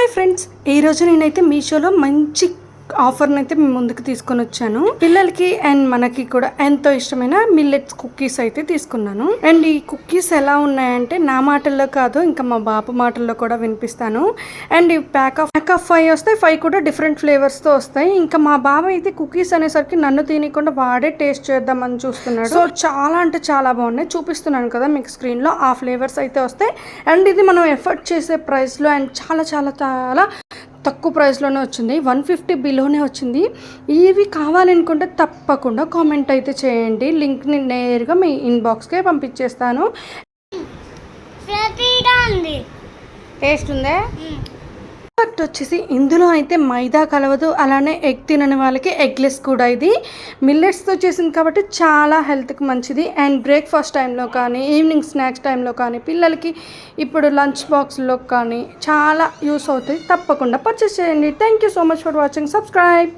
Hi friends, ఈరోజు నేనైతే మీషోలో మంచి ఆఫర్ని అయితే మీ ముందుకు తీసుకొని వచ్చాను. పిల్లలకి అండ్ మనకి కూడా ఎంతో ఇష్టమైన మిల్లెట్స్ కుకీస్ అయితే తీసుకున్నాను. అండ్ ఈ కుకీస్ ఎలా ఉన్నాయంటే నా మాటల్లో కాదు, ఇంకా మా బాబు మాటల్లో కూడా వినిపిస్తాను. అండ్ ఈ ప్యాక్ ఆఫ్ 5 వస్తాయి. 5 కూడా డిఫరెంట్ ఫ్లేవర్స్తో వస్తాయి. ఇంకా మా బాబు అయితే కుకీస్ అనేసరికి నన్ను తినకుండా వాడే టేస్ట్ చేద్దామని చూస్తున్నాడు. సో చాలా అంటే చాలా బాగున్నాయి, చూపిస్తున్నాను కదా మీకు స్క్రీన్లో. ఆ ఫ్లేవర్స్ అయితే వస్తాయి. అండ్ ఇది మనం ఎఫర్ట్ చేసే ప్రైస్లో అండ్ చాలా చాలా చాలా తక్కువ ప్రైస్లోనే వచ్చింది. 150 బిలోనే వచ్చింది. ఇవి కావాలనుకుంటే తప్పకుండా కామెంట్ అయితే చేయండి. లింక్ని నేరుగా మీ ఇన్బాక్స్కే పంపించేస్తాను. టేస్ట్ ఉందా? ప్రోడక్ట్ వచ్చేసి ఇందులో అయితే మైదా కలవదు, అలానే ఎగ్ తినని వాళ్ళకి ఎగ్లెస్ కూడా. ఇది మిల్లెట్స్తో చేసింది కాబట్టి చాలా హెల్త్కి మంచిది. అండ్ బ్రేక్ఫాస్ట్ టైంలో కానీ, ఈవినింగ్ స్నాక్స్ టైంలో కానీ, పిల్లలకి ఇప్పుడు లంచ్ బాక్స్లో కానీ చాలా యూస్ అవుతుంది. తప్పకుండా పర్చేస్ చేయండి. Thank you so much for watching. Subscribe.